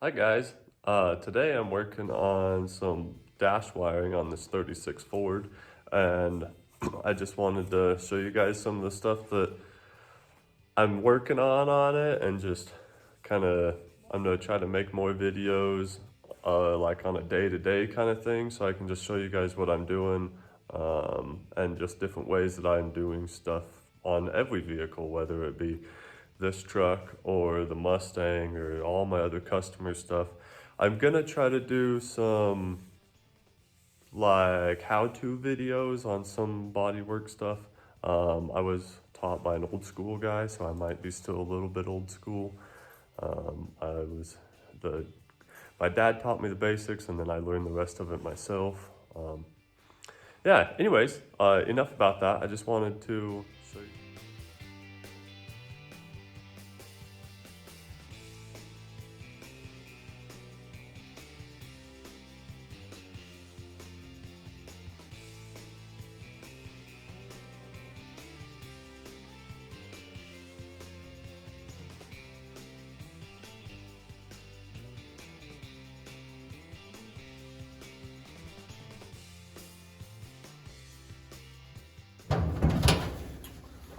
Hi guys, today I'm working on some dash wiring on this 36 Ford, and I just wanted to show you guys some of the stuff that I'm working on it, and just kind of I'm gonna try to make more videos like on a day-to-day kind of thing, so I can just show you guys what I'm doing, and just different ways that I'm doing stuff on every vehicle, whether it be this truck or the Mustang or all my other customer stuff. I'm gonna try to do some like how-to videos on some bodywork stuff. I was taught by an old school guy, so I might be still a little bit old school. I was the My dad taught me the basics, and then I learned the rest of it myself. Yeah. Anyways, enough about that. I just wanted to show you.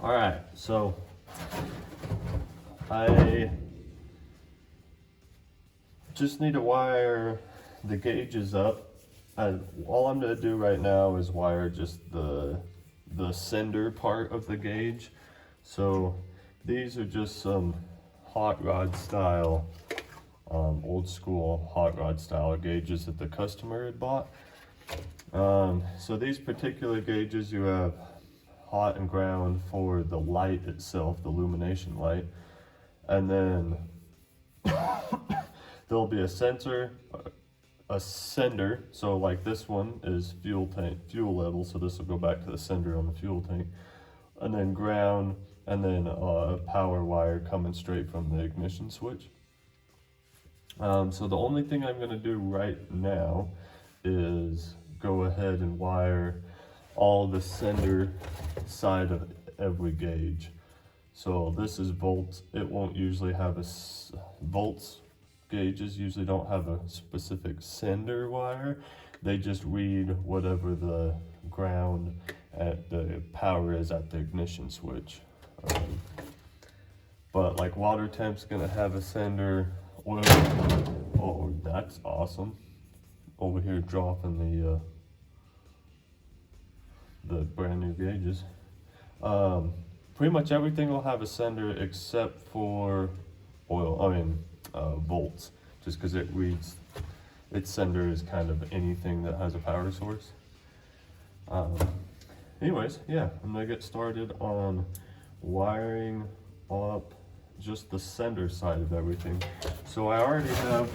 All right, so I just need to wire the gauges up. All I'm gonna do right now is wire just the sender part of the gauge. So these are just some hot rod style, old school hot rod style gauges that the customer had bought. So these particular gauges, you have hot and ground for the light itself, the illumination light, and then there'll be a sensor, a sender. So like this one is fuel tank, fuel level, so this will go back to the sender on the fuel tank, and then ground, and then a power wire coming straight from the ignition switch. So the only thing I'm gonna do right now is go ahead and wire all the sender side of every gauge. So this is volts. It won't usually have volts. Gauges usually don't have a specific sender wire. They just read whatever the ground at the power is at the ignition switch. But like water temp's gonna have a sender. Oil, oh, that's awesome. Over here dropping the brand new gauges. Pretty much everything will have a sender except for volts, just because it reads, its sender is kind of anything that has a power source. Anyways, yeah, I'm gonna get started on wiring up just the sender side of everything. So I already have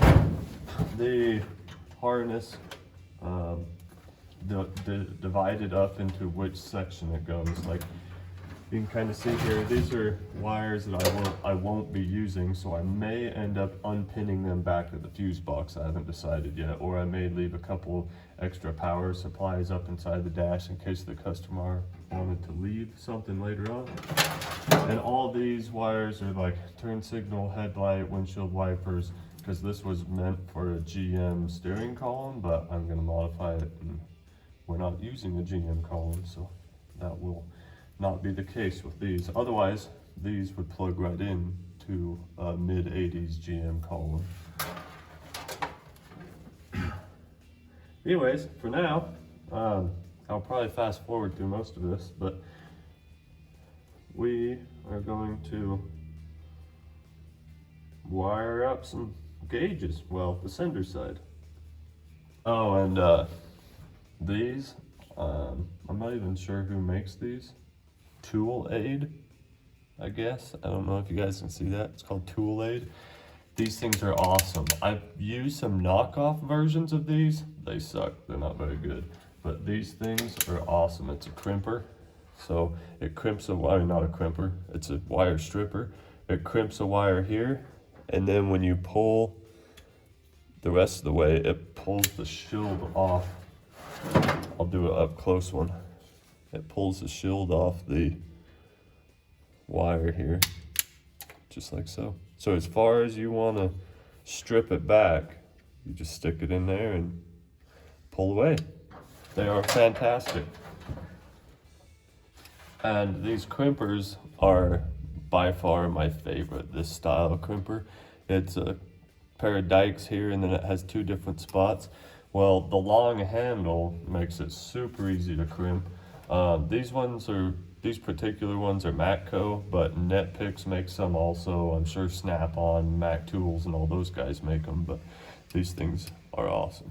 the harness divided up into which section it goes. Like you can kind of see here, these are wires that I won't be using, so I may end up unpinning them back at the fuse box. I haven't decided yet, or I may leave a couple extra power supplies up inside the dash in case the customer wanted to leave something later on. And all these wires are like turn signal, headlight, windshield wipers, because this was meant for a GM steering column, but I'm going to modify it, and we're not using a GM column, so that will not be the case with these. Otherwise, these would plug right in to a mid-80s GM column. Anyways, for now, I'll probably fast forward through most of this, but we are going to wire up some gauges. Well, the sender side. Oh, and these, I'm not even sure who makes these. Tool Aid, I guess. I don't know if you guys can see that. It's called Tool Aid. These things are awesome. I've used some knockoff versions of these. They suck. They're not very good. But these things are awesome. It's a crimper. So it crimps a wire, not a crimper. It's a wire stripper. It crimps a wire here. And then when you pull the rest of the way, it pulls the shield off. I'll do an up close one. It pulls the shield off the wire here, just like so. So as far as you want to strip it back, you just stick it in there and pull away. They are fantastic. And these crimpers are by far my favorite, this style of crimper. It's a pair of dikes here, and then it has two different spots. Well, the long handle makes it super easy to crimp. These particular ones are Matco, but NetPicks makes some also. I'm sure Snap-on, Mac Tools, and all those guys make them, but these things are awesome.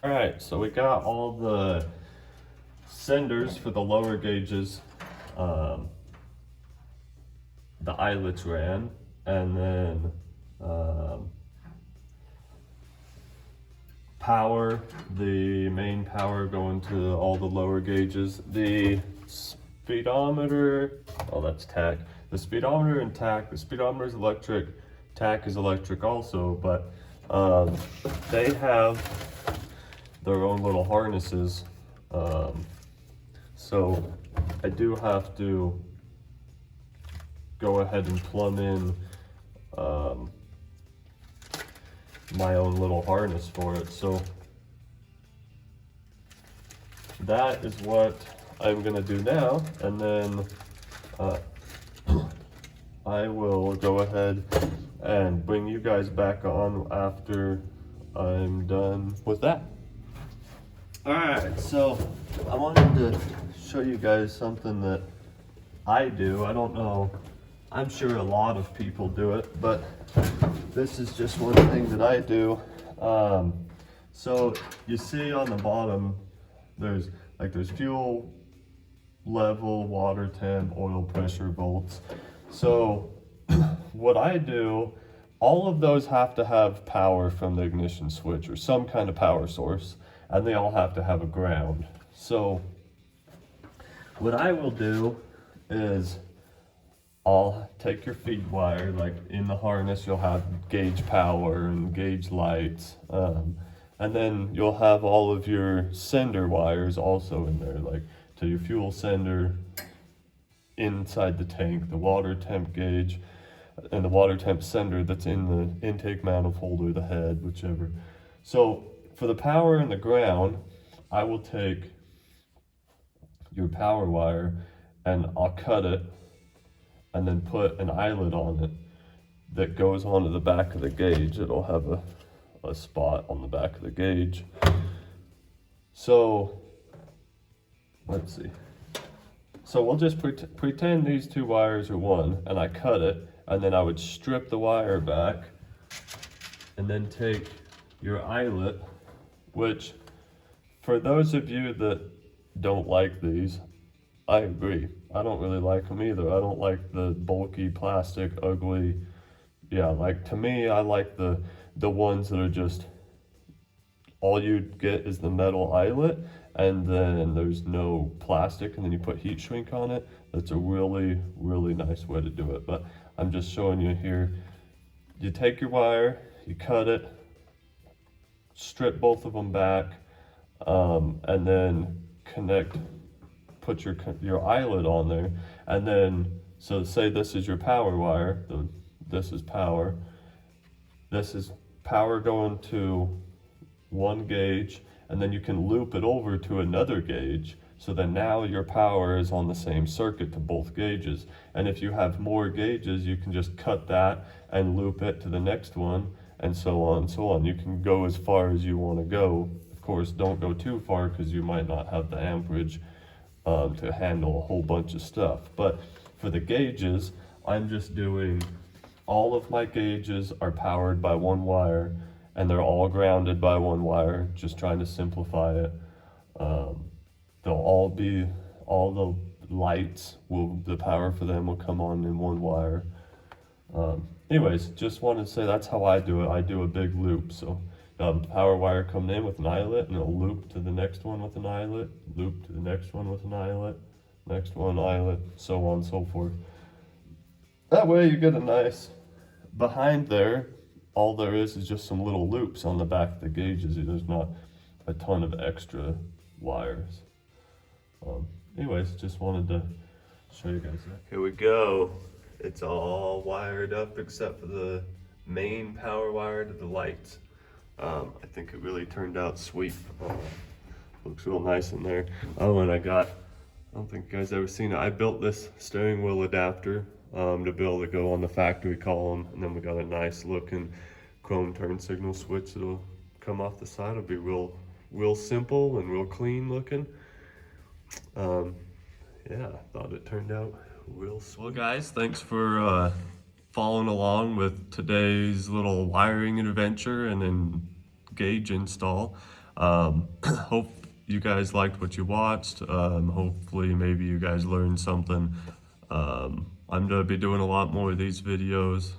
All right, so we got all the senders for the lower gauges. The eyelets ran, and then power, the main power going to all the lower gauges. The speedometer, oh that's tach. The speedometer and tach, the speedometer is electric, tach is electric also, but they have their own little harnesses. So I do have to go ahead and plumb in my own little harness for it. So that is what I'm gonna do now, and then I will go ahead and bring you guys back on after I'm done with that. All right, so I wanted to show you guys something that I do. I don't know, I'm sure a lot of people do it, but this is just one thing that I do. So you see on the bottom, there's fuel level, water temp, oil pressure, volts. So what I do, all of those have to have power from the ignition switch or some kind of power source, and they all have to have a ground. So what I will do is I'll take your feed wire, like in the harness you'll have gauge power and gauge lights, and then you'll have all of your sender wires also in there, like to your fuel sender, inside the tank, the water temp gauge, and the water temp sender that's in the intake manifold or the head, whichever. So for the power and the ground, I will take your power wire and I'll cut it and then put an eyelet on it that goes onto the back of the gauge. It'll have a spot on the back of the gauge. So let's see. So we'll just pretend these two wires are one, and I cut it, and then I would strip the wire back and then take your eyelet, which for those of you that don't like these, I agree. I don't really like them either. I don't like the bulky plastic, ugly. Yeah, like to me, I like the ones that are just, all you get is the metal eyelet, and then there's no plastic, and then you put heat shrink on it. That's a really, really nice way to do it. But I'm just showing you here. You take your wire, you cut it, strip both of them back, and then put your eyelet on there, and then, so say this is your power wire, this is power going to one gauge, and then you can loop it over to another gauge, so then now your power is on the same circuit to both gauges. And if you have more gauges, you can just cut that and loop it to the next one, and so on and so on. You can go as far as you want to go. Of course, don't go too far because you might not have the amperage to handle a whole bunch of stuff. But for the gauges, I'm just doing, all of my gauges are powered by one wire, and they're all grounded by one wire, just trying to simplify it. All the lights, the power for them will come on in one wire. Anyways, just wanted to say that's how I do it. I do a big loop. So power wire coming in with an eyelet, and it'll loop to the next one with an eyelet, loop to the next one with an eyelet, next one eyelet, so on and so forth. That way you get a nice, behind there, all there is just some little loops on the back of the gauges. There's not a ton of extra wires. Anyways, just wanted to show you guys that. Here we go. It's all wired up except for the main power wire to the lights. I think it really turned out sweet. Looks real nice in there. Oh, and I don't think you guys ever seen it. I built this steering wheel adapter to be able to go on the factory column, and then we got a nice looking chrome turn signal switch that'll come off the side. It'll be real simple and real clean looking. Yeah, I thought it turned out real sweet. Well guys, thanks for following along with today's little wiring adventure and then gauge install. Hope you guys liked what you watched. Hopefully maybe you guys learned something. I'm gonna be doing a lot more of these videos.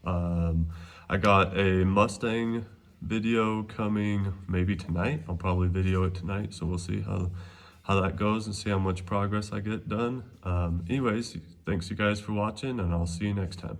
I got a Mustang video coming maybe tonight. I'll probably video it tonight, so we'll see how that goes and see how much progress I get done. Anyways, thanks you guys for watching, and I'll see you next time.